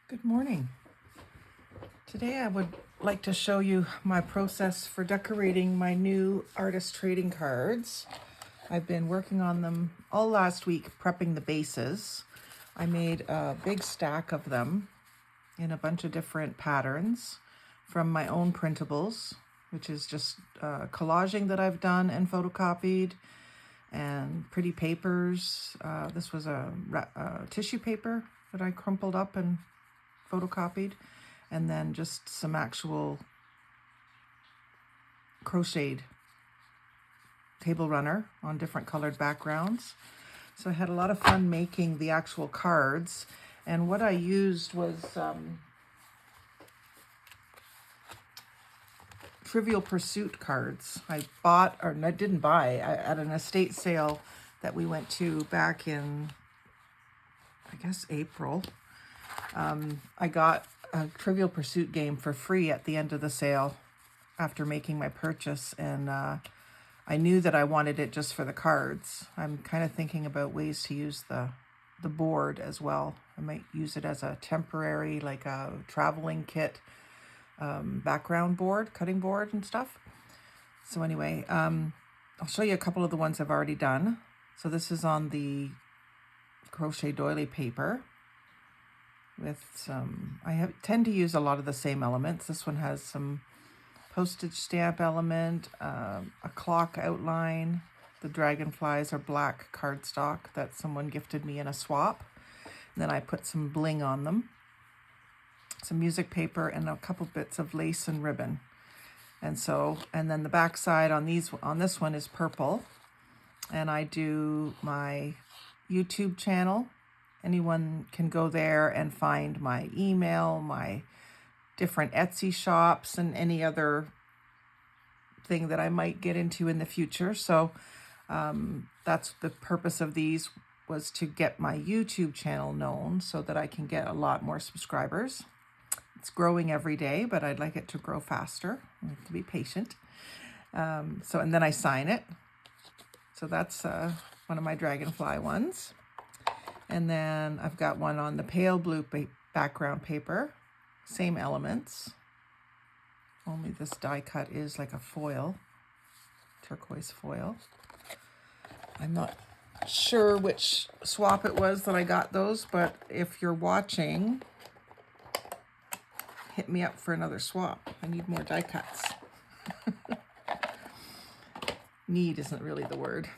Good morning. Today I would like to show you my process for decorating my new artist trading cards. I've been working on them all last week, prepping the bases. I made a big stack of them in a bunch of different patterns from my own printables, which is just collaging that I've done and photocopied, and pretty papers. This was a tissue paper that I crumpled up and photocopied, and then just some actual crocheted table runner on different colored backgrounds. So I had a lot of fun making the actual cards, and what I used was Trivial Pursuit cards. I bought, or I didn't buy, at an estate sale that we went to back in, I guess, April. I got a Trivial Pursuit game for free at the end of the sale after making my purchase, and I knew that I wanted it just for the cards. I'm kind of thinking about ways to use the board as well. I might use it as a temporary, like a traveling kit, background board, cutting board and stuff. So anyway, I'll show you a couple of the ones I've already done. So this is on the crochet doily paper with some, tend to use a lot of the same elements. This one has some postage stamp element, a clock outline. The dragonflies are black cardstock that someone gifted me in a swap. And then I put some bling on them, some music paper, and a couple bits of lace and ribbon. And then the back side on this one is purple. And I do my YouTube channel. Anyone can go there and find my email, my different Etsy shops, and any other thing that I might get into in the future. So that's the purpose of these, was to get my YouTube channel known so that I can get a lot more subscribers. It's growing every day, but I'd like it to grow faster. I have to be patient. And then I sign it. So that's one of my dragonfly ones. And then I've got one on the pale blue background paper, same elements, only this die cut is like a foil, turquoise foil. I'm not sure which swap it was that I got those, but if you're watching, hit me up for another swap. I need more die cuts. Need isn't really the word.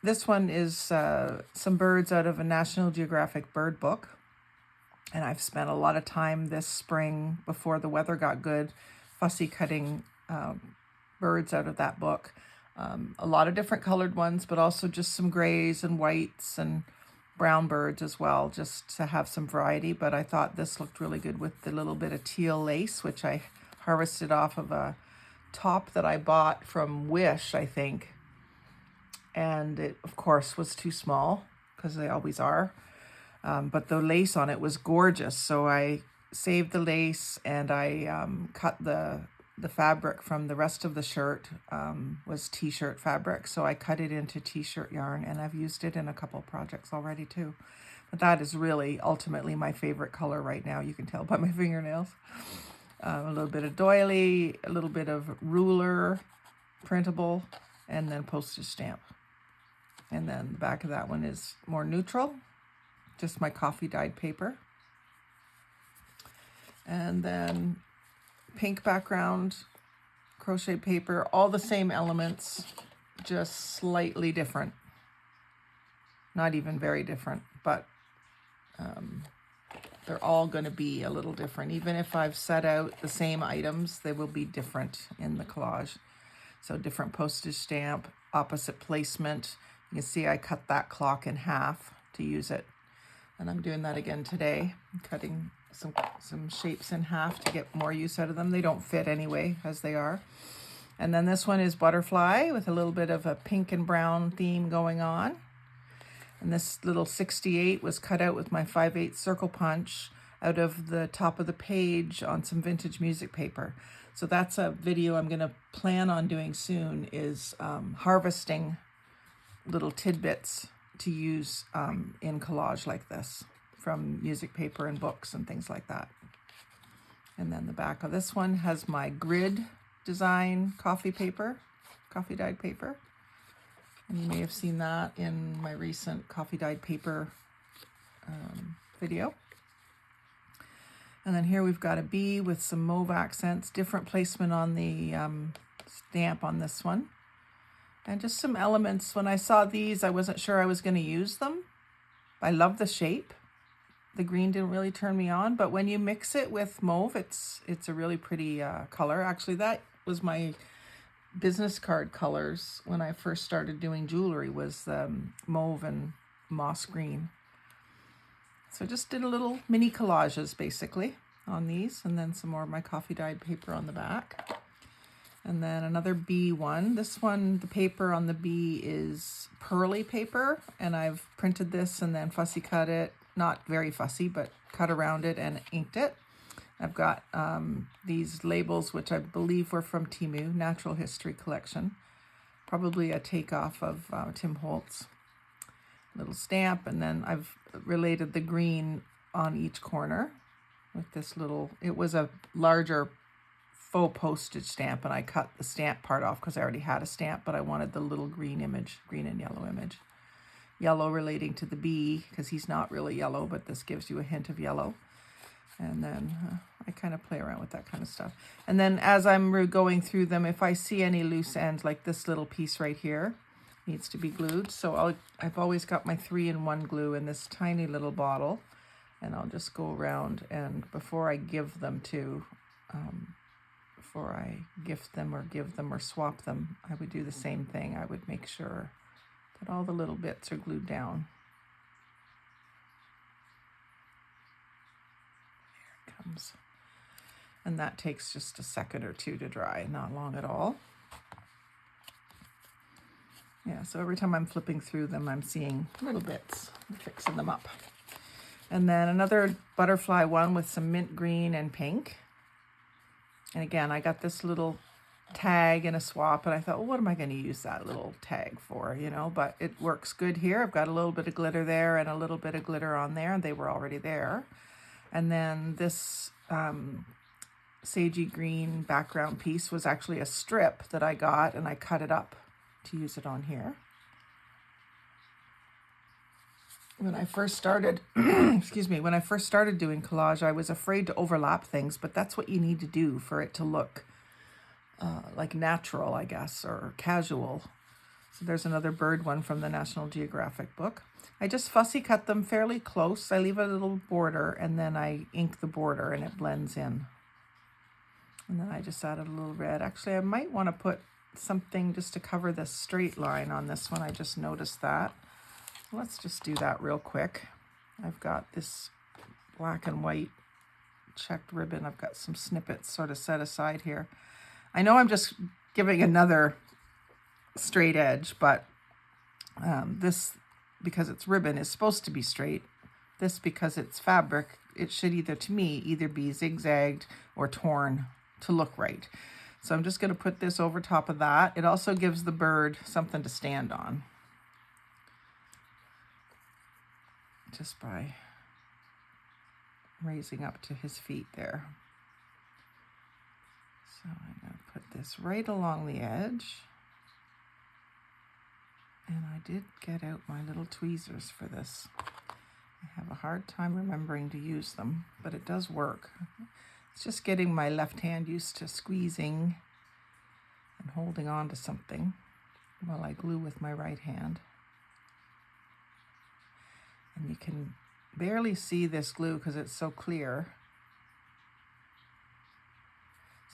This one is some birds out of a National Geographic bird book. And I've spent a lot of time this spring, before the weather got good, fussy cutting birds out of that book. A lot of different colored ones, but also just some grays and whites and brown birds as well, just to have some variety. But I thought this looked really good with the little bit of teal lace, which I harvested off of a top that I bought from Wish, I think. And it, of course, was too small, because they always are. But the lace on it was gorgeous. So I saved the lace, and I cut the fabric from the rest of the shirt, was t-shirt fabric. So I cut it into t-shirt yarn, and I've used it in a couple projects already too. But that is really ultimately my favorite color right now. You can tell by my fingernails. A little bit of doily, a little bit of ruler, printable, and then postage stamp. And then the back of that one is more neutral, just my coffee dyed paper. And then pink background, crochet paper, all the same elements, just slightly different. Not even very different, but they're all going to be a little different. Even if I've set out the same items, they will be different in the collage. So different postage stamp, opposite placement. You can see I cut that clock in half to use it. And I'm doing that again today. I'm cutting some shapes in half to get more use out of them. They don't fit anyway, as they are. And then this one is butterfly with a little bit of a pink and brown theme going on. And this little 68 was cut out with my 5/8 circle punch out of the top of the page on some vintage music paper. So that's a video I'm going to plan on doing soon, is harvesting little tidbits to use in collage like this. from music paper and books and things like that. And then the back of this one has my grid design coffee dyed paper. And you may have seen that in my recent coffee dyed paper video. And then here we've got a bee with some mauve accents, different placement on the stamp on this one. And just some elements. When I saw these, I wasn't sure I was going to use them. I love the shape. The green didn't really turn me on, but when you mix it with mauve, it's a really pretty color. Actually, that was my business card colors when I first started doing jewelry, was mauve and moss green. So just did a little mini collages basically on these, and then some more of my coffee dyed paper on the back. And then another bee one. This one, the paper on the bee is pearly paper, and I've printed this and then fussy cut it. Not very fussy, but cut around it and inked it. I've got these labels, which I believe were from Temu, Natural History Collection. Probably a takeoff of Tim Holtz. Little stamp, and then I've related the green on each corner with this little, it was a larger faux postage stamp, and I cut the stamp part off because I already had a stamp, but I wanted the little green image, green and yellow image. Yellow relating to the bee, because he's not really yellow, but this gives you a hint of yellow. And then I kind of play around with that kind of stuff. And then as I'm going through them, if I see any loose ends, like this little piece right here, needs to be glued. So I've always got my 3-in-1 glue in this tiny little bottle, and I'll just go around, and before I give them to, before I gift them or give them or swap them, I would do the same thing. I would make sure that all the little bits are glued down. There it comes. And that takes just a second or two to dry, not long at all. Yeah, so every time I'm flipping through them, I'm seeing little bits and fixing them up. And then another butterfly one with some mint green and pink. And again, I got this little tag and a swap, and I thought, well, what am I going to use that little tag for, you know? But it works good here. I've got a little bit of glitter there and a little bit of glitter on there, and they were already there. And then this sagey green background piece was actually a strip that I got, and I cut it up to use it on here. When I first started, excuse me, when I first started doing collage, I was afraid to overlap things, but that's what you need to do for it to look like natural, I guess, or casual. So there's another bird one from the National Geographic book. I just fussy cut them fairly close. I leave a little border, and then I ink the border, and it blends in. And then I just added a little red. Actually, I might want to put something just to cover this straight line on this one. I just noticed that. Let's just do that real quick. I've got this black and white checked ribbon. I've got some snippets sort of set aside here. I know I'm just giving another straight edge, but this, because it's ribbon, is supposed to be straight. This, because it's fabric, it should either, to me, either be zigzagged or torn to look right. So I'm just going to put this over top of that. It also gives the bird something to stand on, just by raising up to his feet there. So I'm going to put this right along the edge. And I did get out my little tweezers for this. I have a hard time remembering to use them, but it does work. It's just getting my left hand used to squeezing and holding on to something while I glue with my right hand. And you can barely see this glue because it's so clear.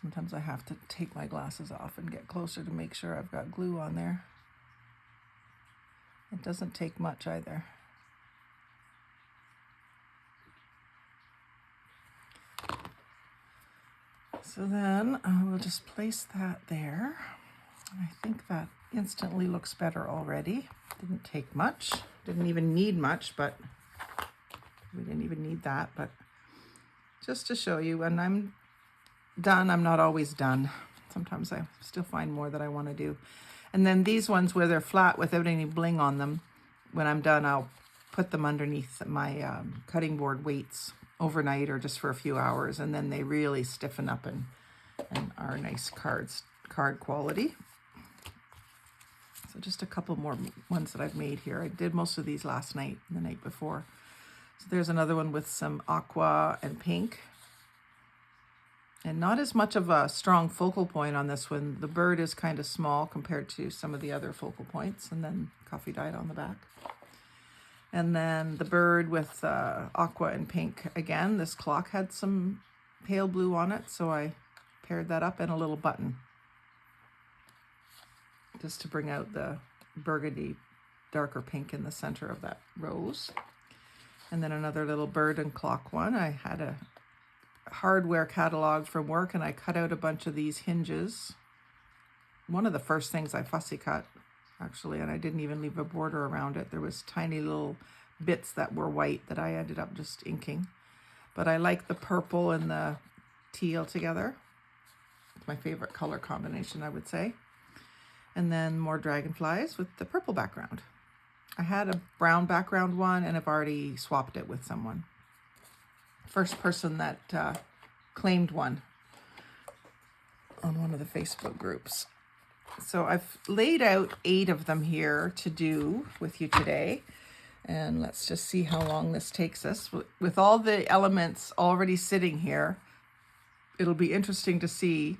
Sometimes I have to take my glasses off and get closer to make sure I've got glue on there. It doesn't take much either. So then I will just place that there. I think that instantly looks better already. Didn't take much. Didn't even need much, but we didn't even need that. But just to show you, when I'm done, I'm not always done. Sometimes I still find more that I want to do. And then these ones where they're flat without any bling on them, when I'm done, I'll put them underneath my cutting board weights overnight or just for a few hours, and then they really stiffen up and are nice card quality. So just a couple more ones that I've made here. I did most of these last night and the night before. So there's another one with some aqua and pink. And not as much of a strong focal point on this one. The bird is kind of small compared to some of the other focal points. And then coffee dyed on the back. And then the bird with aqua and pink again. This clock had some pale blue on it, so I paired that up, and a little button, just to bring out the burgundy, darker pink in the center of that rose. And then another little bird and clock one. I had a hardware catalog from work, and I cut out a bunch of these hinges. One of the first things I fussy cut, actually, and I didn't even leave a border around it. There was tiny little bits that were white that I ended up just inking. But I like the purple and the teal together. It's my favorite color combination, I would say. And then more dragonflies with the purple background. I had a brown background one, and I've already swapped it with someone. First person that claimed one on one of the Facebook groups. So I've laid out 8 of them here to do with you today. And let's just see how long this takes us. With all the elements already sitting here, it'll be interesting to see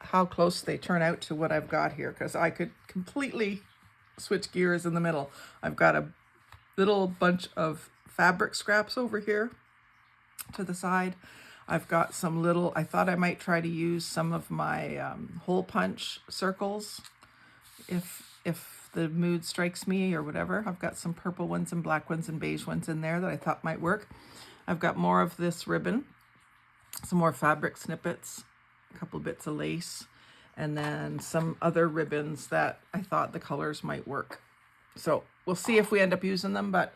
how close they turn out to what I've got here, because I could completely switch gears in the middle. I've got a little bunch of fabric scraps over here to the side. I've got some little, I thought I might try to use some of my hole punch circles if the mood strikes me or whatever. I've got some purple ones and black ones and beige ones in there that I thought might work. I've got more of this ribbon, some more fabric snippets, a couple of bits of lace, and then some other ribbons that I thought the colors might work. So we'll see if we end up using them, but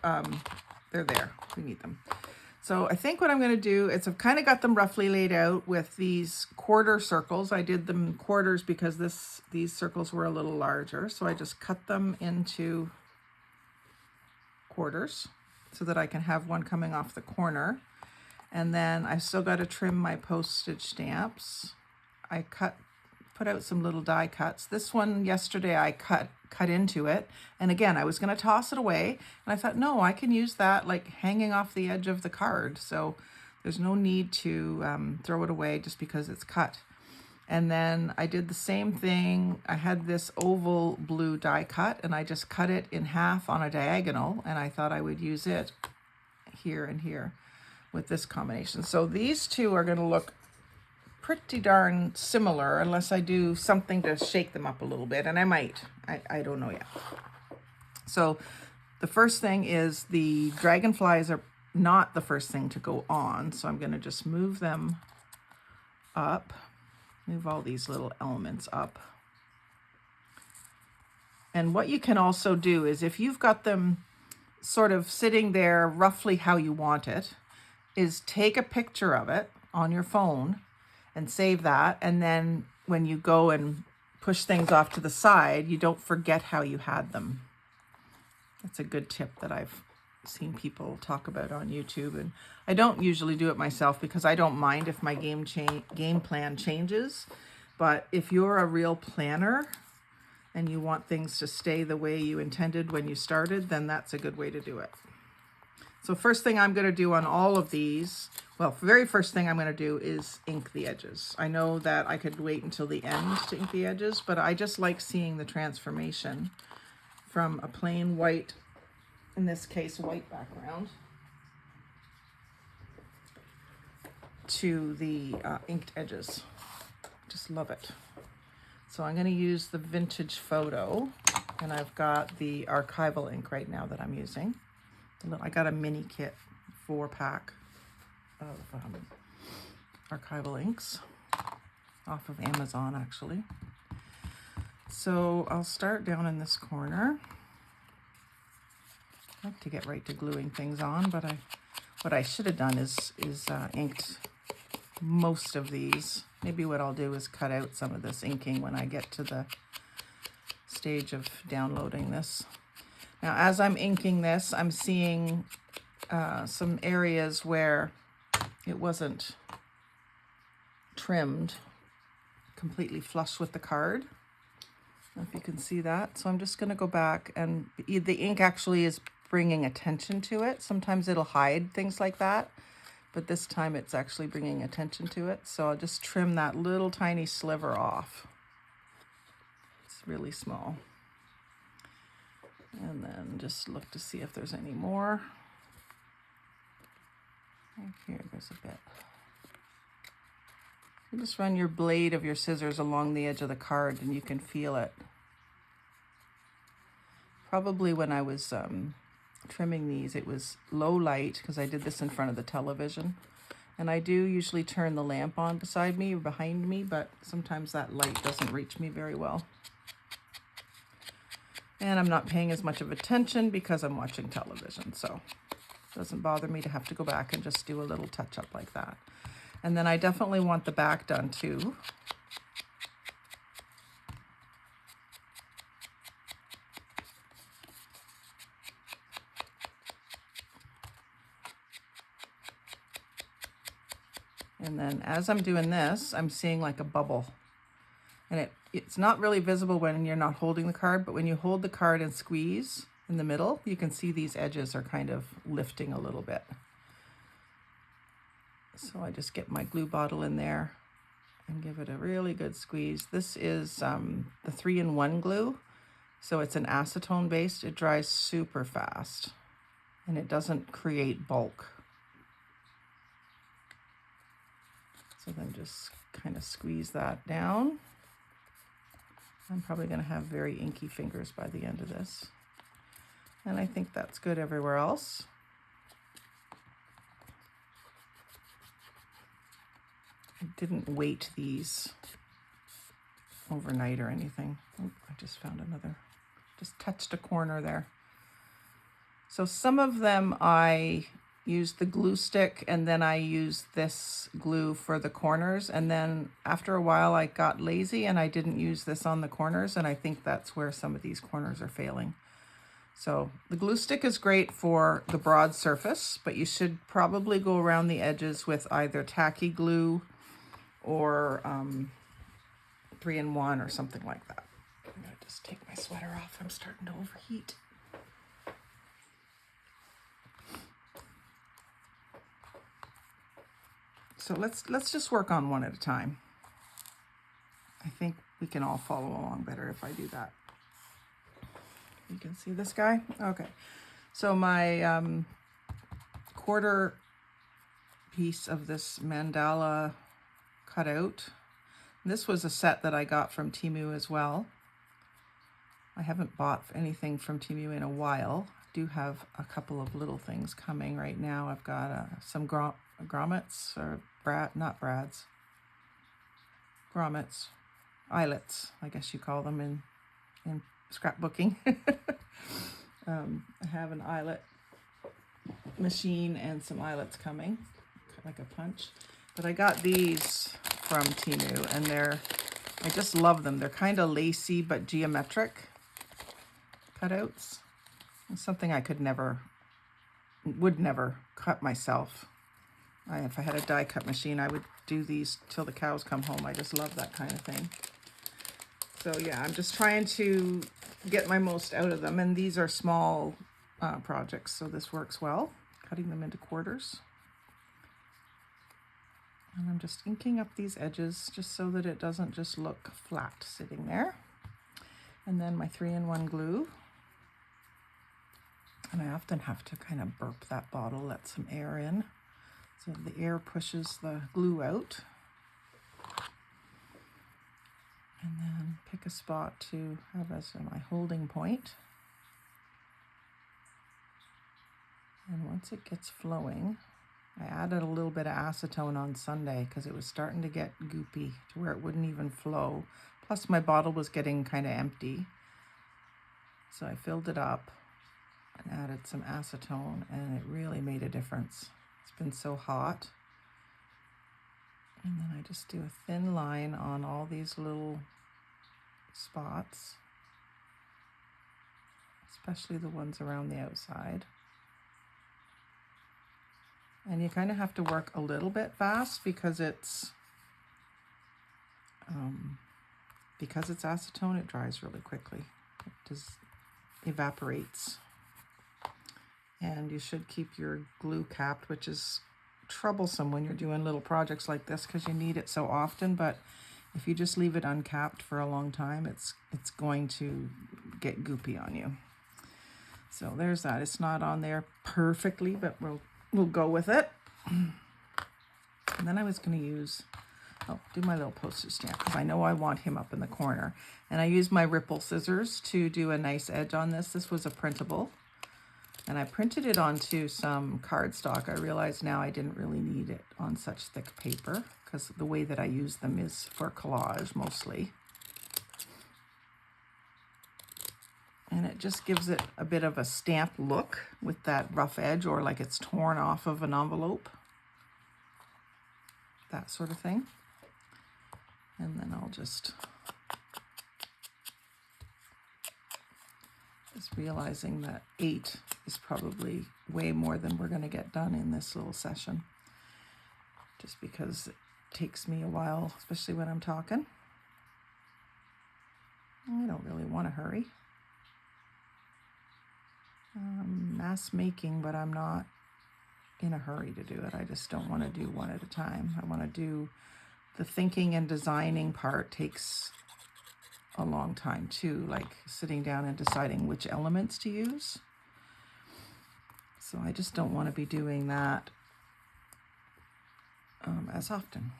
they're there. We need them. So I think what I'm going to do is I've kind of got them roughly laid out with these quarter circles. I did them quarters because these circles were a little larger. So I just cut them into quarters so that I can have one coming off the corner. And then I still got to trim my postage stamps. I put out some little die cuts. This one yesterday I cut into it, and again I was going to toss it away, and I thought, no, I can use that like hanging off the edge of the card, so there's no need to throw it away just because it's cut. And then I did the same thing. I had this oval blue die cut, and I just cut it in half on a diagonal, and I thought I would use it here and here with this combination. So these two are going to look pretty darn similar unless I do something to shake them up a little bit, and I might. I don't know yet. So the first thing is the dragonflies are not the first thing to go on, so I'm going to just move them up, move all these little elements up. And what you can also do is, if you've got them sort of sitting there roughly how you want it, is take a picture of it on your phone and save that, and then when you go and push things off to the side, you don't forget how you had them. That's a good tip that I've seen people talk about on YouTube, and I don't usually do it myself because I don't mind if my game plan changes. But if you're a real planner and you want things to stay the way you intended when you started, then that's a good way to do it. So first thing I'm going to do on all of these, well, very first thing I'm going to do is ink the edges. I know that I could wait until the end to ink the edges, but I just like seeing the transformation from a plain white, in this case, white background, to the inked edges. Just love it. So I'm going to use the vintage photo, and I've got the archival ink right now that I'm using. I got a mini kit 4-pack of archival inks off of Amazon, actually. So I'll start down in this corner. I like to get right to gluing things on, but what I should have done is inked most of these. Maybe what I'll do is cut out some of this inking when I get to the stage of downloading this. Now, as I'm inking this, I'm seeing some areas where it wasn't trimmed completely flush with the card. I don't know if you can see that. So I'm just going to go back, and the ink actually is bringing attention to it. Sometimes it'll hide things like that, but this time it's actually bringing attention to it. So I'll just trim that little tiny sliver off. It's really small. And then just look to see if there's any more. Right here, there's a bit. You just run your blade of your scissors along the edge of the card and you can feel it. Probably when I was trimming these, it was low light because I did this in front of the television. And I do usually turn the lamp on beside me or behind me, but sometimes that light doesn't reach me very well. And I'm not paying as much of attention because I'm watching television, so it doesn't bother me to have to go back and just do a little touch up like that. And then I definitely want the back done too. And then as I'm doing this, I'm seeing like a bubble. And it's not really visible when you're not holding the card, but when you hold the card and squeeze in the middle, you can see these edges are kind of lifting a little bit. So I just get my glue bottle in there and give it a really good squeeze. This is the 3-in-1 glue. So it's an acetone based. It dries super fast and it doesn't create bulk. So then just kind of squeeze that down. I'm probably going to have very inky fingers by the end of this. And I think that's good everywhere else. I didn't weight these overnight or anything. Oh, I just found another, just touched a corner there. So some of them I used the glue stick and then I used this glue for the corners, and then after a while I got lazy and I didn't use this on the corners, and I think that's where some of these corners are failing. So the glue stick is great for the broad surface, but you should probably go around the edges with either tacky glue or 3-in-1 or something like that. I'm gonna just take my sweater off. I'm starting to overheat. So let's just work on one at a time. I think we can all follow along better if I do that. You can see this guy? Okay. So my quarter piece of this mandala cutout. This was a set that I got from Temu as well. I haven't bought anything from Temu in a while. I do have a couple of little things coming right now. I've got some grommets, or grommets, eyelets, I guess you call them in scrapbooking. I have an eyelet machine and some eyelets coming, like a punch. But I got these from Temu, and I just love them. They're kind of lacy but geometric cutouts. It's something I would never cut myself. If I had a die cut machine, I would do these till the cows come home. I just love that kind of thing. So yeah, I'm just trying to get my most out of them. And these are small projects, so this works well. Cutting them into quarters. And I'm just inking up these edges just so that it doesn't just look flat sitting there. And then my 3-in-1 glue. And I often have to kind of burp that bottle, let some air in. So the air pushes the glue out. And then pick a spot to have as my holding point. And once it gets flowing, I added a little bit of acetone on Sunday because it was starting to get goopy to where it wouldn't even flow. Plus my bottle was getting kind of empty. So I filled it up and added some acetone, and it really made a difference. It's been so hot. And then I just do a thin line on all these little spots. It's especially the ones around the outside. And you kind of have to work a little bit fast because it's acetone, it dries really quickly. It just evaporates. And you should keep your glue capped, which is troublesome when you're doing little projects like this because you need it so often. But if you just leave it uncapped for a long time, it's going to get goopy on you. So there's that. It's not on there perfectly, but we'll go with it. And then I was going to use, do my little postage stamp because I know I want him up in the corner. And I used my ripple scissors to do a nice edge on this. This was a printable. And I printed it onto some cardstock. I realize now I didn't really need it on such thick paper because the way that I use them is for collage mostly. And it just gives it a bit of a stamp look with that rough edge, or like it's torn off of an envelope. That sort of thing. And then I'll just realizing that 8 is probably way more than we're going to get done in this little session. Just because it takes me a while, especially when I'm talking. I don't really want to hurry. Mass making, but I'm not in a hurry to do it. I just don't want to do one at a time. I want to do the thinking and designing part takes a long time too, like sitting down and deciding which elements to use. So I just don't want to be doing that as often.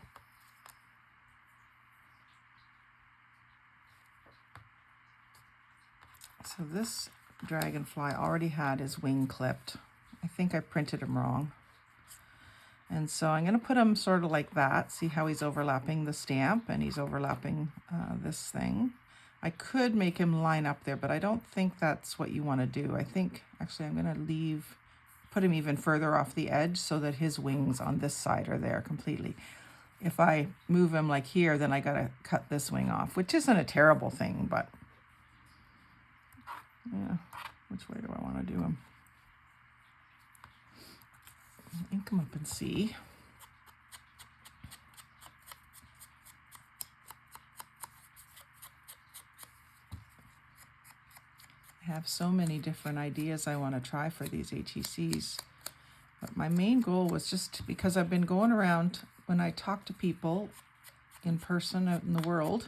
So this dragonfly already had his wing clipped. I think I printed him wrong. And so I'm going to put him sort of like that. See how he's overlapping the stamp and he's overlapping this thing. I could make him line up there, but I don't think that's what you want to do. I think actually I'm going to put him even further off the edge so that his wings on this side are there completely. If I move him like here, then I got to cut this wing off, which isn't a terrible thing, but yeah, which way do I want to do him? Ink him up and see. I have so many different ideas I want to try for these ATCs. But my main goal was just because I've been going around when I talk to people in person out in the world,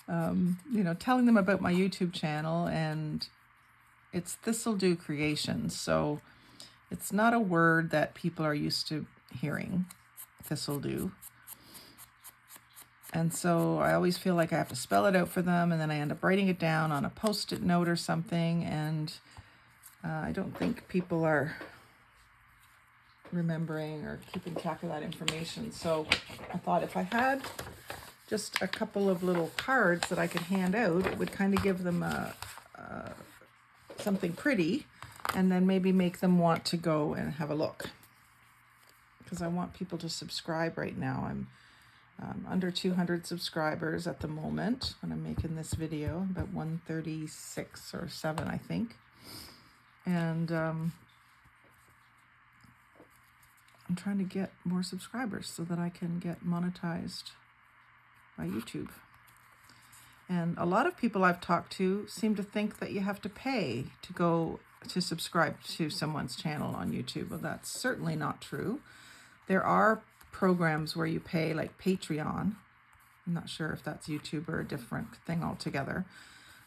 telling them about my YouTube channel, and it's Thistledew Creations. So it's not a word that people are used to hearing, thistledew. And so I always feel like I have to spell it out for them, and then I end up writing it down on a Post-it note or something, and I don't think people are remembering or keeping track of that information. So I thought if I had just a couple of little cards that I could hand out, it would kind of give them something pretty, and then maybe make them want to go and have a look. Because I want people to subscribe right now. I'm under 200 subscribers at the moment when I'm making this video, about 136 or 7, I think. And I'm trying to get more subscribers so that I can get monetized by YouTube. And a lot of people I've talked to seem to think that you have to pay to go to subscribe to someone's channel on YouTube. Well, that's certainly not true. There are programs where you pay, like Patreon. I'm not sure if that's YouTube or a different thing altogether.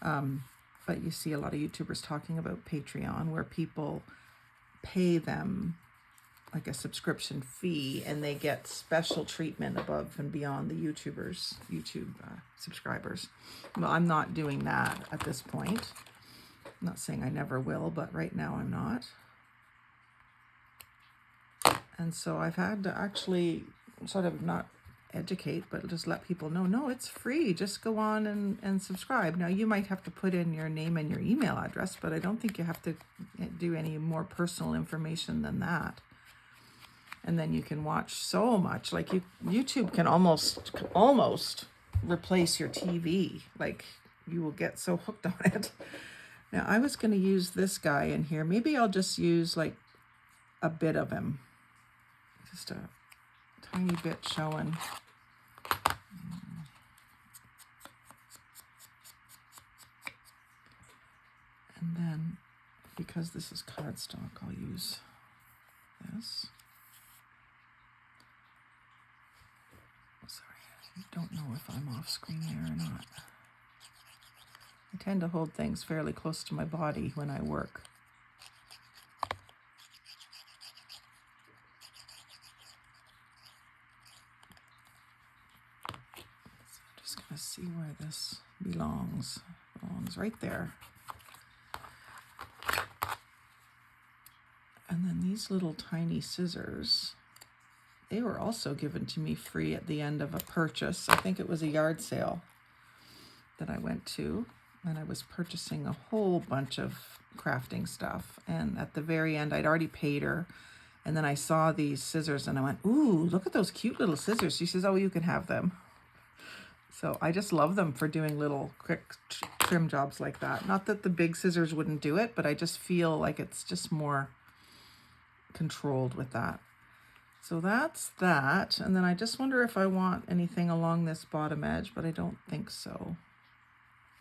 But you see a lot of YouTubers talking about Patreon, where people pay them like a subscription fee and they get special treatment above and beyond the YouTube subscribers. Well, I'm not doing that at this point. I'm not saying I never will, but right now I'm not. And so I've had to actually sort of not educate, but just let people know, no, it's free. Just go on and subscribe. Now, you might have to put in your name and your email address, but I don't think you have to do any more personal information than that. And then you can watch so much. Like YouTube can almost replace your TV. Like, you will get so hooked on it. Now I was going to use this guy in here. Maybe I'll just use like a bit of him. Just a tiny bit showing. And then, because this is cardstock, I'll use this. Sorry, I don't know if I'm off screen there or not. I tend to hold things fairly close to my body when I work. So I'm just going to see where this belongs. It belongs right there. And then these little tiny scissors, they were also given to me free at the end of a purchase. I think it was a yard sale that I went to, and I was purchasing a whole bunch of crafting stuff. And at the very end, I'd already paid her. And then I saw these scissors and I went, ooh, look at those cute little scissors. She says, oh, you can have them. So I just love them for doing little quick trim jobs like that. Not that the big scissors wouldn't do it, but I just feel like it's just more controlled with that. So that's that. And then I just wonder if I want anything along this bottom edge, but I don't think so.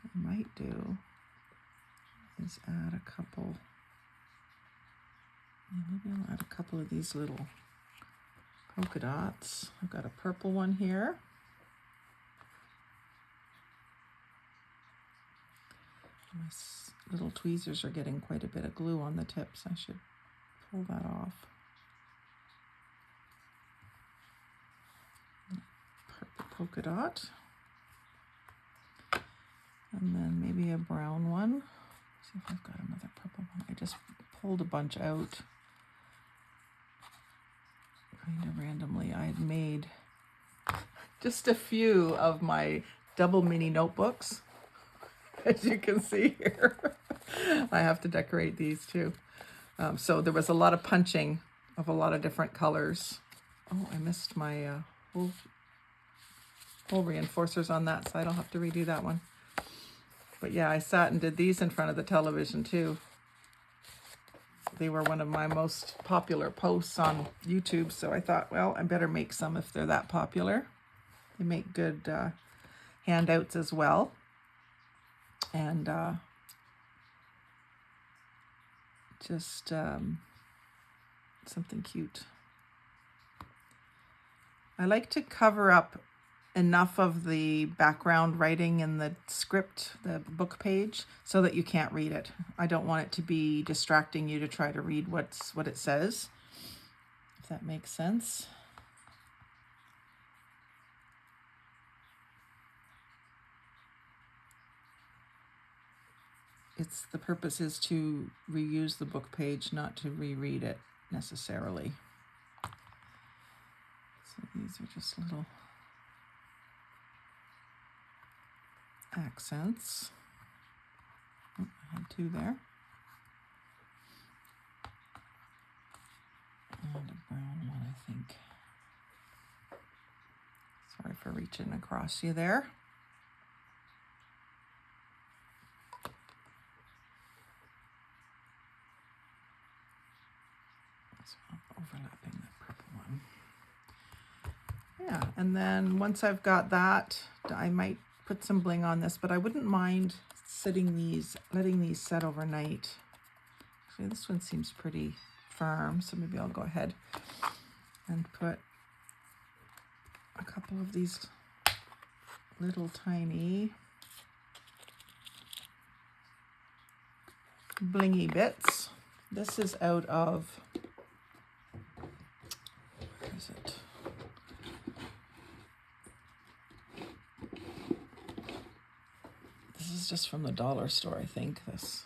What I might do is add a couple, maybe I'll add a couple of these little polka dots. I've got a purple one here. My little tweezers are getting quite a bit of glue on the tips. I should pull that off. Purple polka dot. And then maybe a brown one. See if I've got another purple one. I just pulled a bunch out kind of randomly. I had made just a few of my double mini notebooks, as you can see here. I have to decorate these too. So there was a lot of punching of a lot of different colors. Oh, I missed my hole reinforcers on that side. I'll have to redo that one. But yeah, I sat and did these in front of the television too. They were one of my most popular posts on YouTube, so I thought, well, I better make some if they're that popular. They make good handouts as well. And just something cute. I like to cover up enough of the background writing in the script, the book page, so that you can't read it. I don't want it to be distracting you to try to read what it says, if that makes sense. The purpose is to reuse the book page, not to reread it necessarily. So these are just little accents. Oh, I had two there. And a brown one, I think. Sorry for reaching across you there. Overlapping that purple one. Yeah, and then once I've got that, I might put some bling on this, but I wouldn't mind letting these set overnight. Actually, this one seems pretty firm, so maybe I'll go ahead and put a couple of these little tiny blingy bits. This is out of, where is it? This is just from the dollar store, I think. This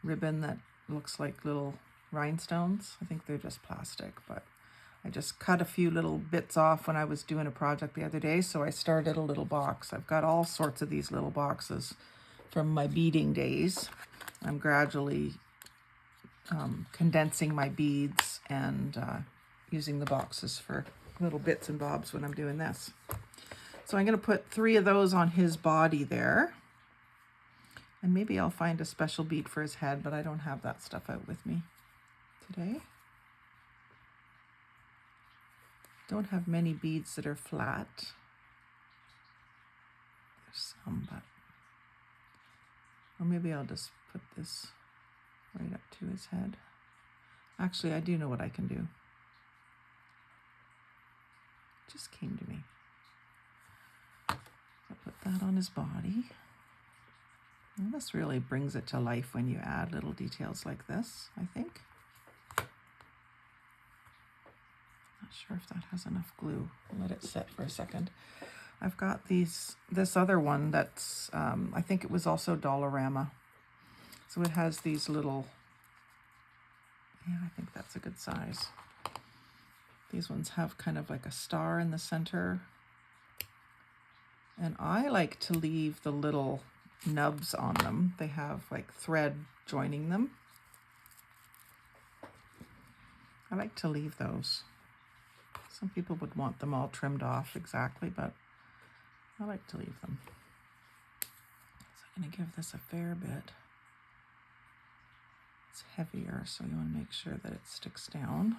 ribbon that looks like little rhinestones. I think they're just plastic, but I just cut a few little bits off when I was doing a project the other day, so I started a little box. I've got all sorts of these little boxes from my beading days. I'm gradually condensing my beads and using the boxes for little bits and bobs when I'm doing this. So I'm going to put 3 of those on his body there. And maybe I'll find a special bead for his head, but I don't have that stuff out with me today. Don't have many beads that are flat. There's some, but... Or maybe I'll just put this right up to his head. Actually, I do know what I can do. It just came to me. I'll put that on his body. And this really brings it to life when you add little details like this, I think. Not sure if that has enough glue. I'll let it set for a second. I've got this other one that's, I think it was also Dollarama. So it has these little, yeah, I think that's a good size. These ones have kind of like a star in the center. And I like to leave the little nubs on them. They have like thread joining them. I like to leave those. Some people would want them all trimmed off exactly, but I like to leave them. So I'm going to give this a fair bit. It's heavier, so you want to make sure that it sticks down.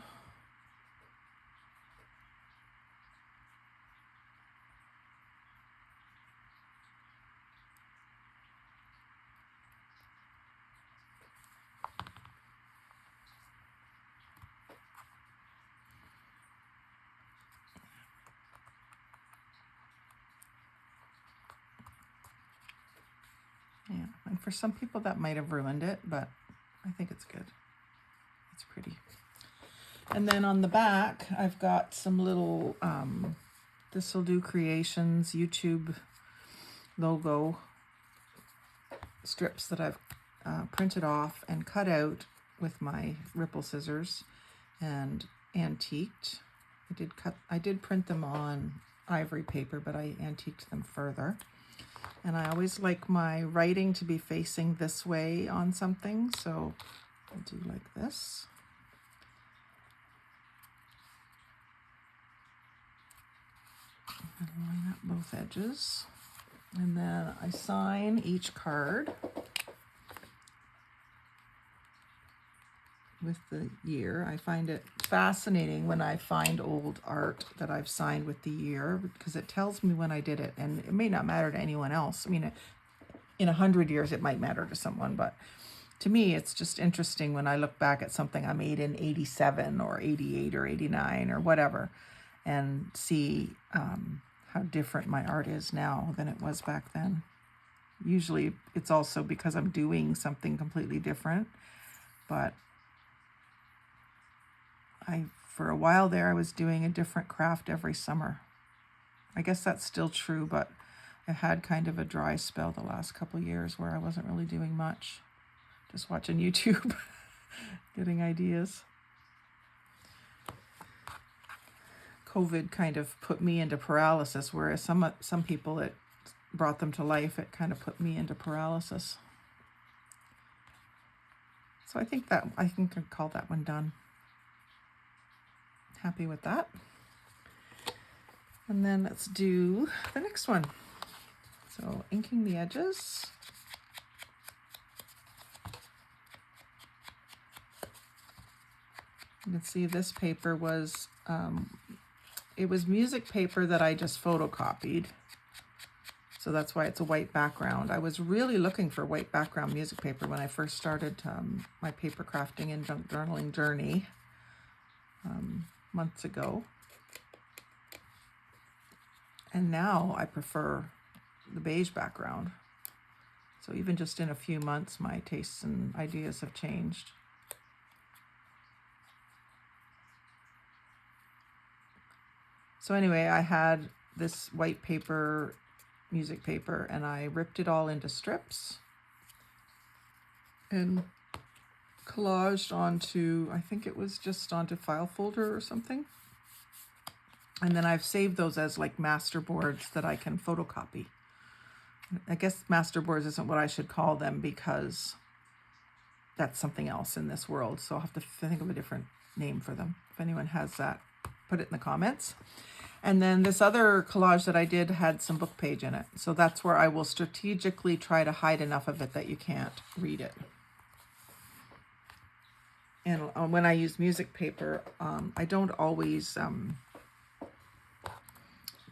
Yeah, and for some people that might have ruined it, but I think it's good. It's pretty. And then on the back, I've got some little Thistledew Creations YouTube logo strips that I've printed off and cut out with my ripple scissors and antiqued. I did print them on ivory paper, but I antiqued them further. And I always like my writing to be facing this way on something, so I'll do like this. And line up both edges. And then I sign each card with the year. I find it fascinating when I find old art that I've signed with the year, because it tells me when I did it, and it may not matter to anyone else. I mean, in 100 years it might matter to someone, but to me it's just interesting when I look back at something I made in 87 or 88 or 89 or whatever, and see how different my art is now than it was back then. Usually it's also because I'm doing something completely different, but for a while there, I was doing a different craft every summer. I guess that's still true, but I had kind of a dry spell the last couple of years where I wasn't really doing much. Just watching YouTube, getting ideas. COVID kind of put me into paralysis, whereas some people, it brought them to life. It kind of put me into paralysis. So I think I'd call that one done. Happy with that. And then let's do the next one. So inking the edges. You can see this paper was, it was music paper that I just photocopied. So that's why it's a white background. I was really looking for white background music paper when I first started my paper crafting and junk journaling journey months ago. And now I prefer the beige background. So even just in a few months, my tastes and ideas have changed. So anyway, I had this white paper, music paper, and I ripped it all into strips and collaged onto, I think it was just onto file folder or something. And then I've saved those as like masterboards that I can photocopy. I guess masterboards isn't what I should call them, because that's something else in this world. So I'll have to think of a different name for them. If anyone has that, put it in the comments. And then this other collage that I did had some book page in it. So that's where I will strategically try to hide enough of it that you can't read it. And when I use music paper, I don't always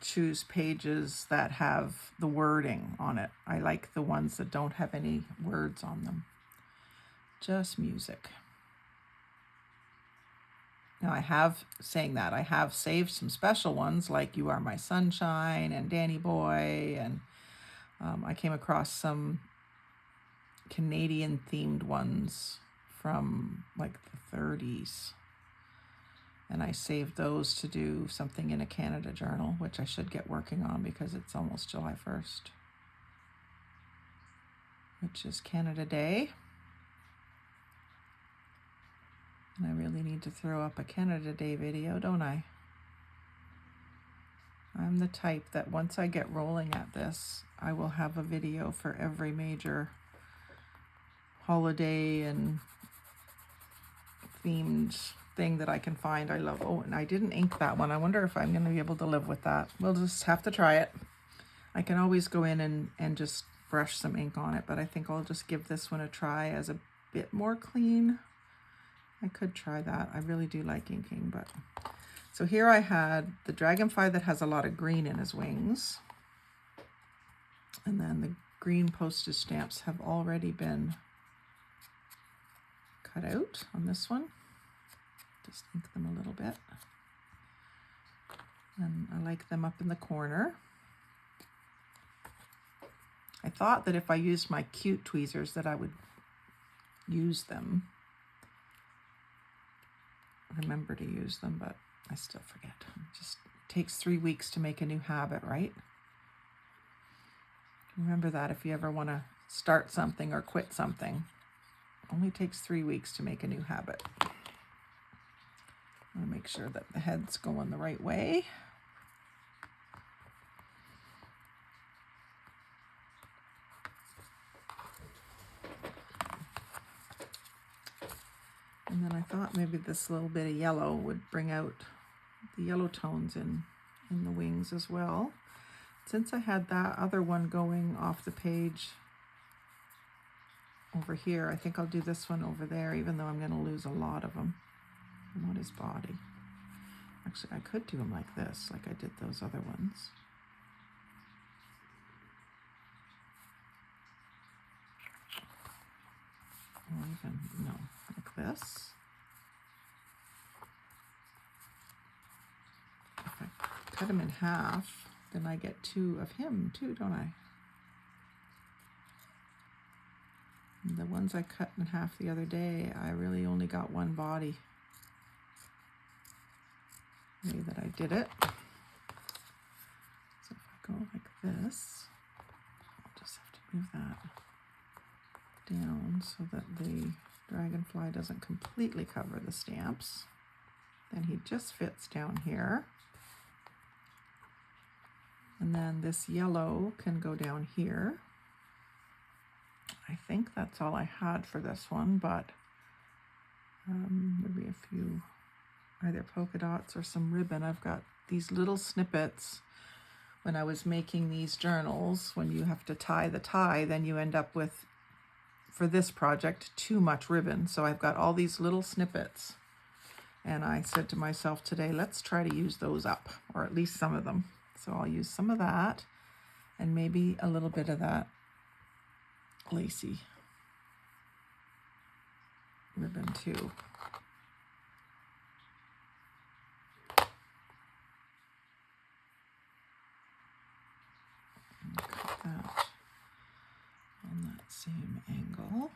choose pages that have the wording on it. I like the ones that don't have any words on them. Just music. Now I have saved some special ones like You Are My Sunshine and Danny Boy, and I came across some Canadian themed ones from like the 30s. And I saved those to do something in a Canada journal, which I should get working on because it's almost July 1st, which is Canada Day. And I really need to throw up a Canada Day video, don't I? I'm the type that once I get rolling at this, I will have a video for every major holiday and themed thing that I can find. I love. Oh, and I didn't ink that one. I wonder if I'm going to be able to live with that. We'll just have to try it. I can always go in and just brush some ink on it, but I think I'll just give this one a try as a bit more clean. I could try that. I really do like inking, but... So here I had the dragonfly that has a lot of green in his wings. And then the green postage stamps have already been cut out on this one. Just ink them a little bit. And I like them up in the corner. I thought that if I used my cute tweezers that I would use them. Remember to use them, but I still forget. It just takes 3 weeks to make a new habit, right? Remember that if you ever want to start something or quit something. It only takes 3 weeks to make a new habit. I want to make sure that the head's going the right way. And then I thought maybe this little bit of yellow would bring out the yellow tones in the wings as well. Since I had that other one going off the page over here, I think I'll do this one over there, even though I'm going to lose a lot of them. Not his body. Actually, I could do them like this, like I did those other ones. Or even, no, like this. If I cut him in half, then I get 2 of him too, don't I? And the ones I cut in half the other day, I really only got 1 body. The way that I did it. So if I go like this, I'll just have to move that down so that the dragonfly doesn't completely cover the stamps. Then he just fits down here. And then this yellow can go down here. I think that's all I had for this one, but maybe a few either polka dots or some ribbon. I've got these little snippets. When I was making these journals, when you have to tie the tie, then you end up with, for this project, too much ribbon. So I've got all these little snippets. And I said to myself today, let's try to use those up, or at least some of them. So I'll use some of that and maybe a little bit of that lacy ribbon too. And cut that on that same angle.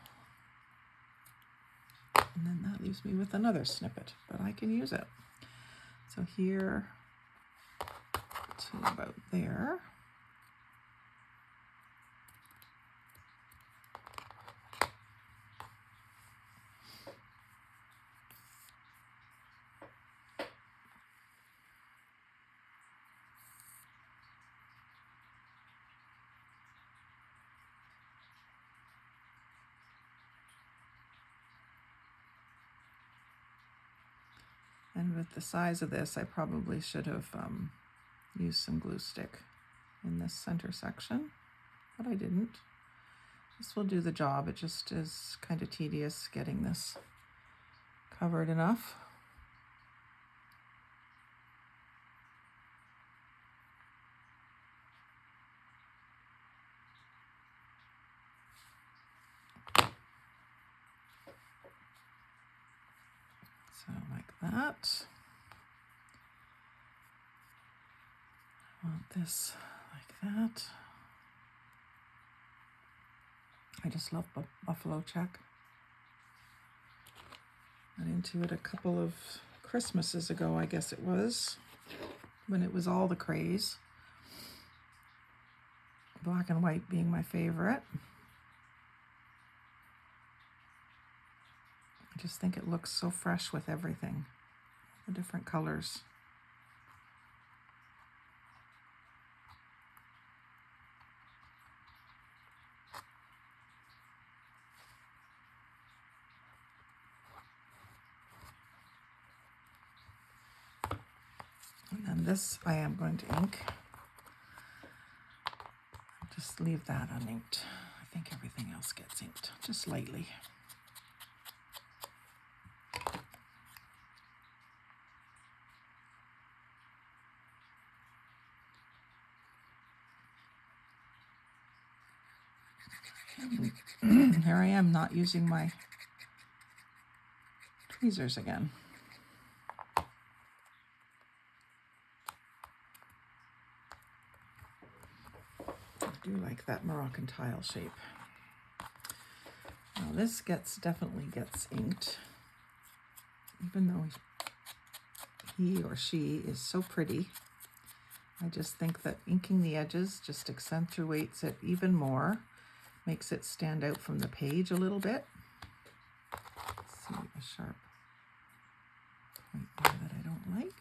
And then that leaves me with another snippet, but I can use it. So here to about there. And with the size of this, I probably should have use some glue stick in this center section, but I didn't. This will do the job. It just is kind of tedious getting this covered enough. So like that. I want this like that. I just love buffalo check. Got into it a couple of Christmases ago, I guess it was, when it was all the craze. Black and white being my favorite. I just think it looks so fresh with everything, the different colors. And then this I am going to ink. Just leave that uninked. I think everything else gets inked, just lightly. Here I am not using my tweezers again. I do like that Moroccan tile shape. Now this definitely gets inked, even though he or she is so pretty. I just think that inking the edges just accentuates it even more, makes it stand out from the page a little bit. Let's see a sharp point there that I don't like.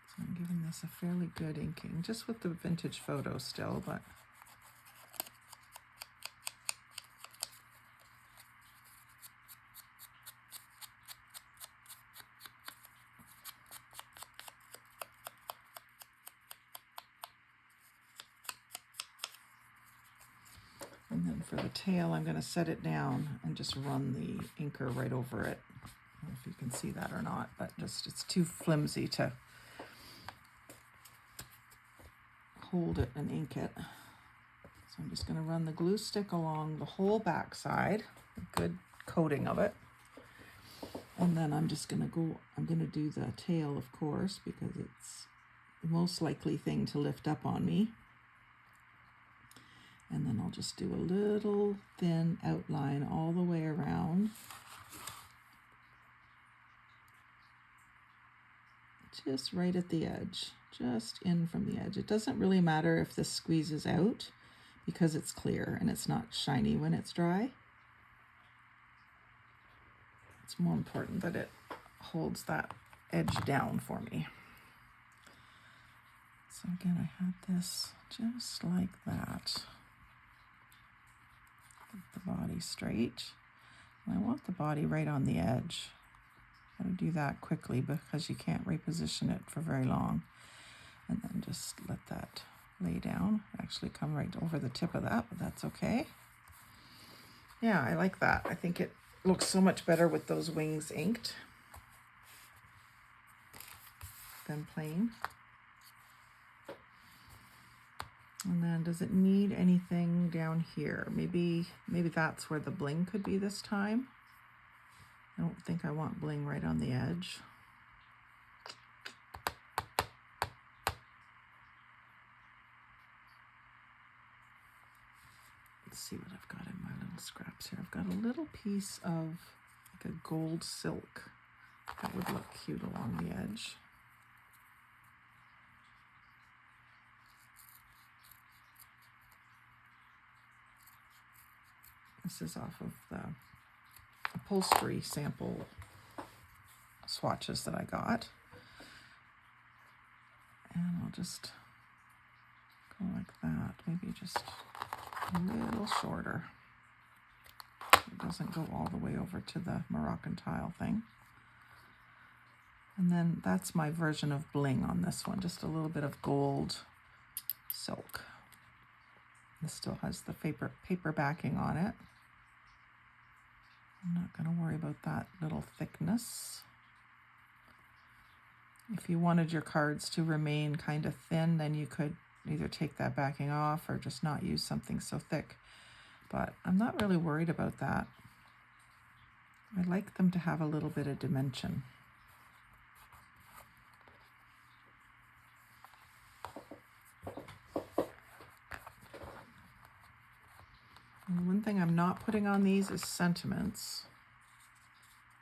So I'm giving this a fairly good inking, just with the vintage photo still, but and then for the tail, I'm going to set it down and just run the inker right over it. I don't know if you can see that or not, but just it's too flimsy to hold it and ink it. So I'm just going to run the glue stick along the whole back side, a good coating of it. And then I'm just going to do the tail, of course, because it's the most likely thing to lift up on me. And then I'll just do a little thin outline all the way around. Just right at the edge, just in from the edge. It doesn't really matter if this squeezes out because it's clear and it's not shiny when it's dry. It's more important that it holds that edge down for me. So again, I had this just like that. Get the body straight. And I want the body right on the edge. Gotta do that quickly because you can't reposition it for very long. And then just let that lay down. Actually come right over the tip of that, but that's okay. Yeah, I like that. I think it looks so much better with those wings inked than plain. And then does it need anything down here? Maybe that's where the bling could be this time. I don't think I want bling right on the edge. Let's see what I've got in my little scraps here. I've got a little piece of like a gold silk that would look cute along the edge. This is off of the upholstery sample swatches that I got. And I'll just go like that, maybe just a little shorter. it doesn't go all the way over to the Moroccan tile thing. And then that's my version of bling on this one, just a little bit of gold silk. This still has the paper backing on it. I'm not going to worry about that little thickness. If you wanted your cards to remain kind of thin, then you could either take that backing off or just not use something so thick. But I'm not really worried about that. I like them to have a little bit of dimension. And one thing I'm not putting on these is sentiments.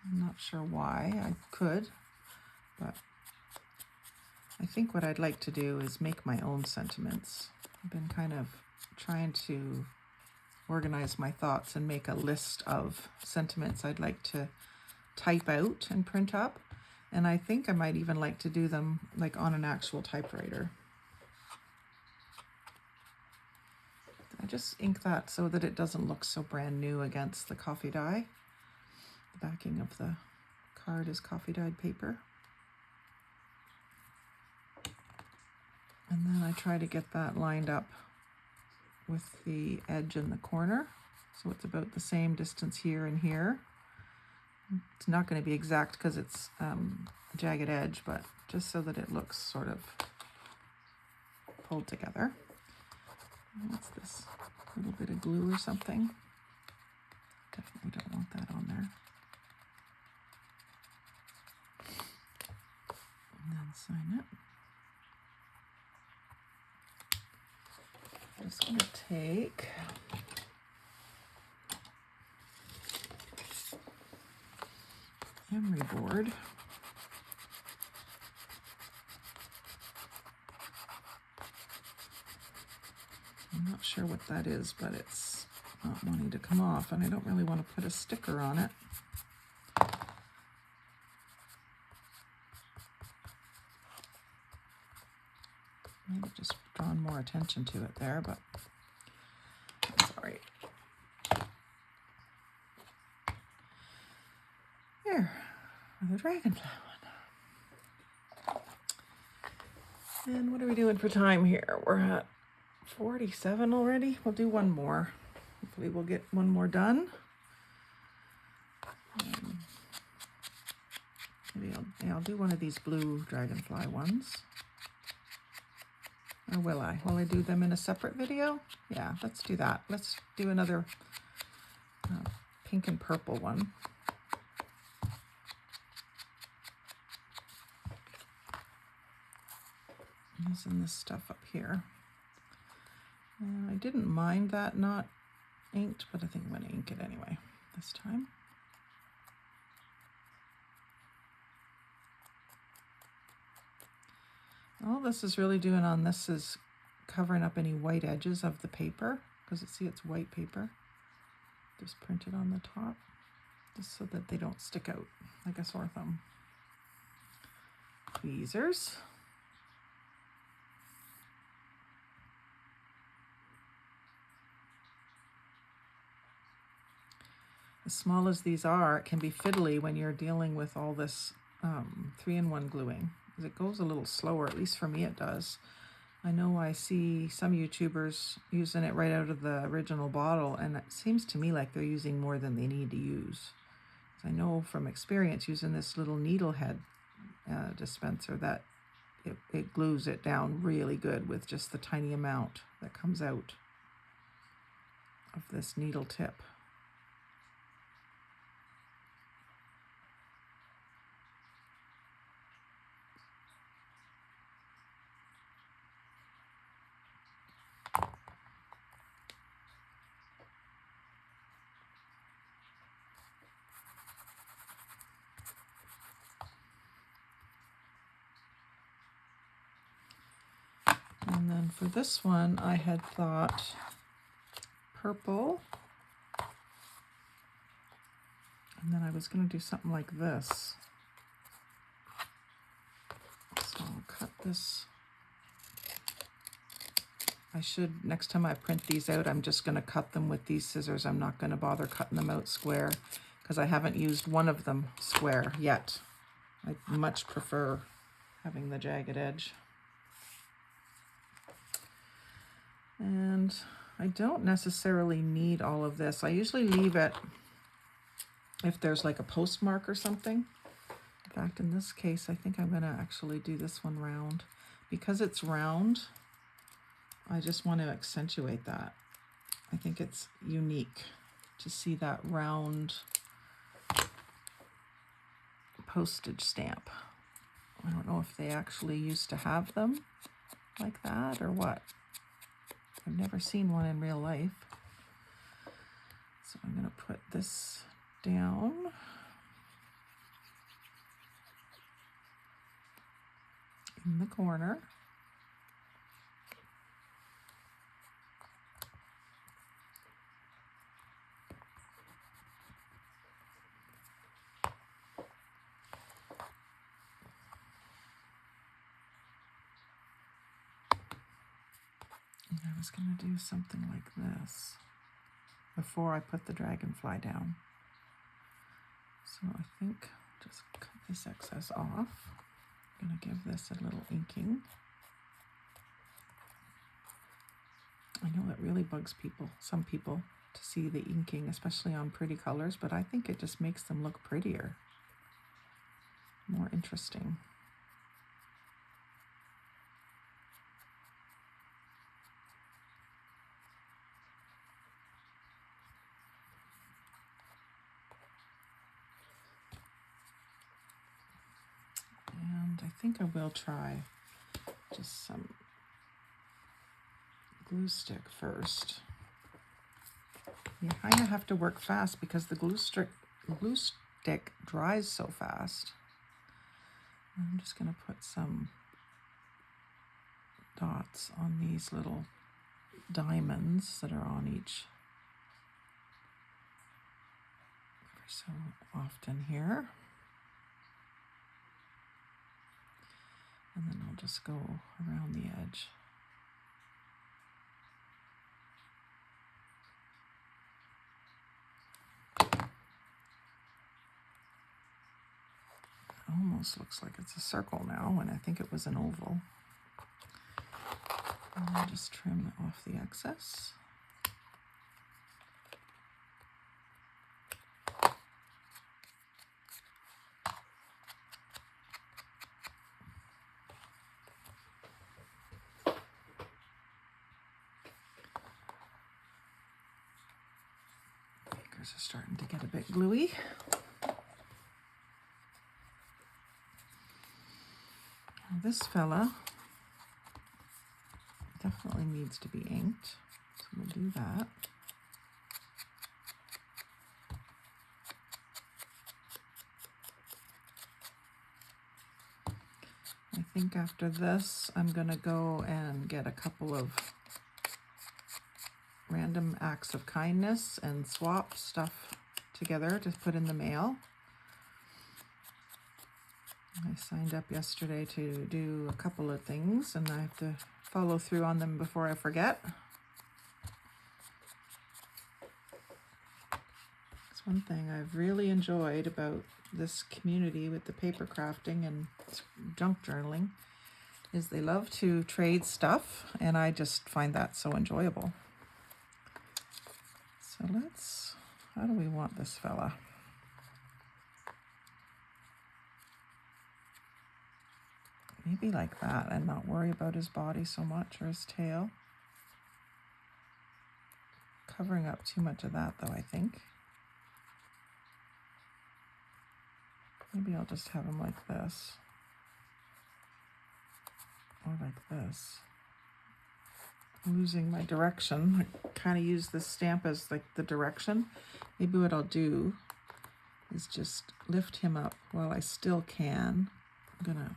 I'm not sure why. I could, but I think what I'd like to do is make my own sentiments. I've been kind of trying to organize my thoughts and make a list of sentiments I'd like to type out and print up. And I think I might even like to do them like on an actual typewriter. I just ink that so that it doesn't look so brand new against the coffee dye. The backing of the card is coffee dyed paper. And then I try to get that lined up with the edge in the corner. So it's about the same distance here and here. It's not going to be exact because it's a jagged edge, but just so that it looks sort of pulled together. What's this? A little bit of glue or something? Definitely don't want that on there. And then sign it. I'm just going to take emery board. I'm not sure what that is, but it's not wanting to come off, and I don't really want to put a sticker on it. Might have just drawn more attention to it there, but that's all right. There, the dragonfly one. And what are we doing for time here? We're at 47 already. We'll do one more. Hopefully we'll get one more done. Maybe I'll do one of these blue dragonfly ones. Or will I? Will I do them in a separate video? Yeah, let's do that. Let's do another pink and purple one. Using this stuff up here. I didn't mind that not inked, but I think I'm going to ink it anyway this time. All this is really doing on this is covering up any white edges of the paper, because it's white paper. Just print it on the top, just so that they don't stick out like a sore thumb. Tweezers. As small as these are, it can be fiddly when you're dealing with all this 3-in-1 gluing, because it goes a little slower. At least for me it does. I know I see some YouTubers using it right out of the original bottle, and it seems to me like they're using more than they need to use. I know from experience using this little needle head dispenser that it glues it down really good with just the tiny amount that comes out of this needle tip. And then for this one, I had thought purple. And then I was going to do something like this. So I'll cut this I should, next time I print these out, I'm just going to cut them with these scissors. I'm not going to bother cutting them out square because I haven't used one of them square yet. I much prefer having the jagged edge. And I don't necessarily need all of this. I usually leave it if there's like a postmark or something. In fact, in this case, I think I'm going to actually do this one round. Because it's round, I just want to accentuate that. I think it's unique to see that round postage stamp. I don't know if they actually used to have them like that or what. I've never seen one in real life. So I'm going to put this down. In the corner. And I was going to do something like this before I put the dragonfly down. So I think I'll just cut this excess off. I'm going to give this a little inking. I know it really bugs people, some people, to see the inking, especially on pretty colors, but I think it just makes them look prettier, more interesting. And I think I will try just some glue stick first. You kind of have to work fast because the glue stick dries so fast. I'm just going to put some dots on these little diamonds that are on each every so often here. And then I'll just go around the edge. Almost looks like it's a circle now when I think it was an oval. And I'll just trim off the excess. Fingers are starting to get a bit gluey. This fella definitely needs to be inked, so we'll do that. I think after this, I'm going to go and get a couple of random acts of kindness and swap stuff together to put in the mail. I signed up yesterday to do a couple of things, and I have to follow through on them before I forget. It's one thing I've really enjoyed about this community with the paper crafting and junk journaling is they love to trade stuff, and I just find that so enjoyable. So how do we want this fella? Maybe like that and not worry about his body so much or his tail. Covering up too much of that though, I think. Maybe I'll just have him like this. Or like this. I'm losing my direction. I kind of use this stamp as like the direction. Maybe what I'll do is just lift him up while I still can. I'm gonna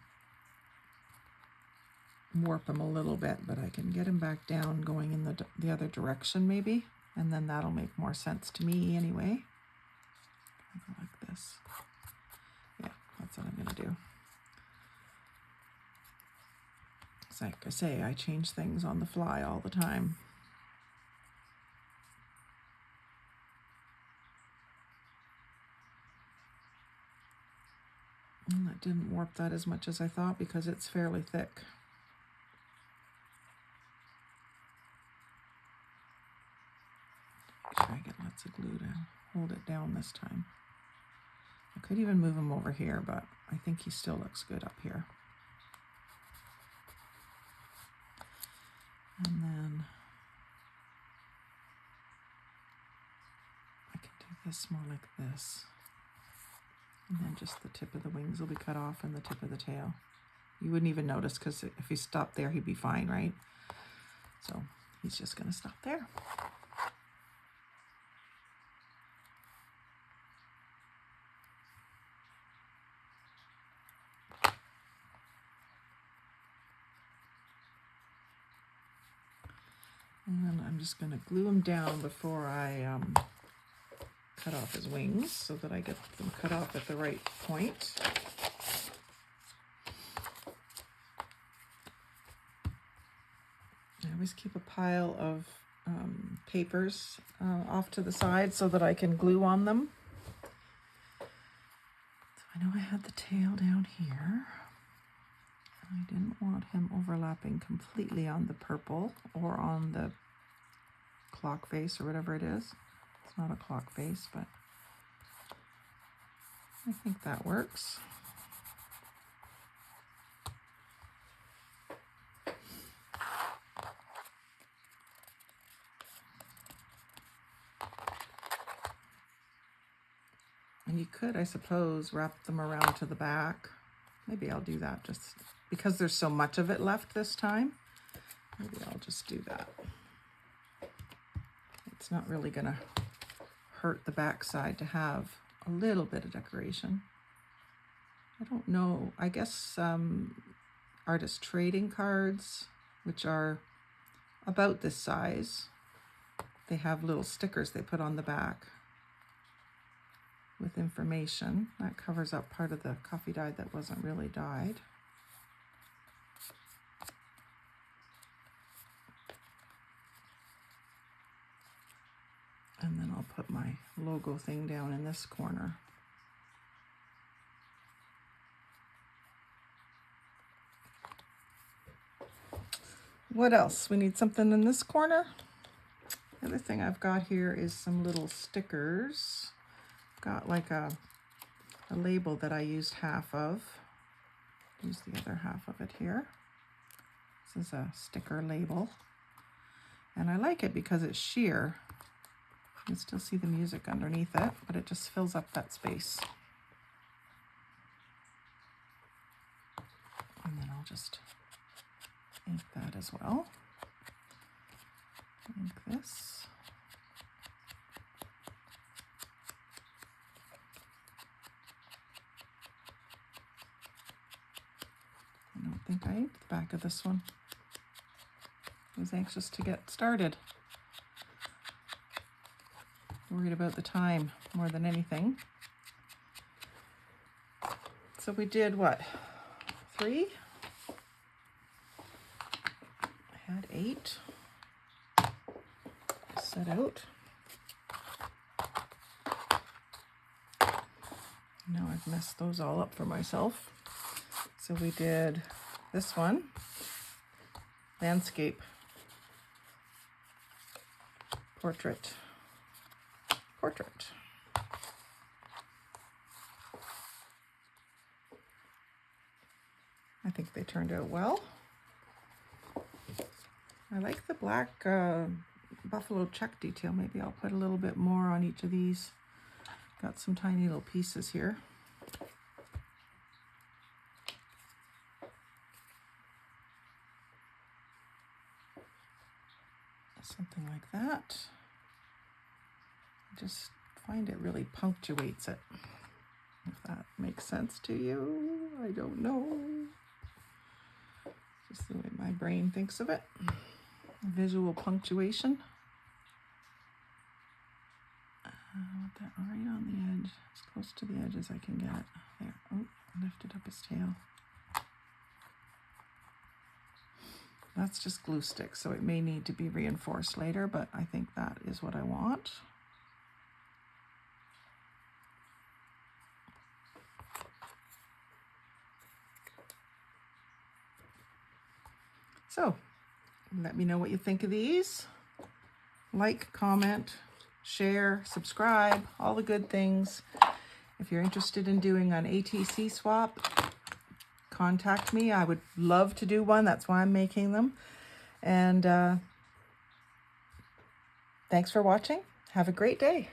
warp him a little bit, but I can get him back down going in the other direction maybe, and then that'll make more sense to me anyway. I'll go like this. Yeah, that's what I'm gonna do. Like I say, I change things on the fly all the time. And that didn't warp that as much as I thought because it's fairly thick. Make sure I get lots of glue to hold it down this time. I could even move him over here, but I think he still looks good up here. And then I can do this more like this. And then just the tip of the wings will be cut off and the tip of the tail. You wouldn't even notice because if he stopped there, he'd be fine, right? So he's just going to stop there. And I'm just going to glue him down before I cut off his wings so that I get them cut off at the right point. I always keep a pile of papers off to the side so that I can glue on them. So I know I had the tail down here. I didn't want him overlapping completely on the purple or on the clock face or whatever it is. It's not a clock face, but I think that works. And you could, I suppose, wrap them around to the back. Maybe I'll do that just because there's so much of it left this time. Maybe I'll just do that. It's not really gonna hurt the backside to have a little bit of decoration. I don't know, I guess artist trading cards, which are about this size, they have little stickers they put on the back with information. That covers up part of the coffee dye that wasn't really dyed. And then I'll put my logo thing down in this corner. What else? We need something in this corner. The other thing I've got here is some little stickers. Got like a label that I used half of. Use the other half of it here. This is a sticker label. And I like it because it's sheer. You can still see the music underneath it, but it just fills up that space. And then I'll just ink that as well. Ink this. I don't think I inked the back of this one. I was anxious to get started. Worried about the time more than anything. So we did what? 3? I had 8 set out. Now I've messed those all up for myself. So we did this one, landscape, portrait. I think they turned out well. I like the black buffalo check detail. Maybe I'll put a little bit more on each of these. Got some tiny little pieces here. Something like that. I just find it really punctuates it. If that makes sense to you, I don't know. Just the way my brain thinks of it. Visual punctuation. Want that right on the edge, as close to the edge as I can get it. There. Oh, I lifted up his tail. That's just glue sticks, so it may need to be reinforced later, but I think that is what I want. So, let me know what you think of these. Like, comment, share, subscribe, all the good things. If you're interested in doing an ATC swap, contact me. I would love to do one. That's why I'm making them. And thanks for watching. Have a great day.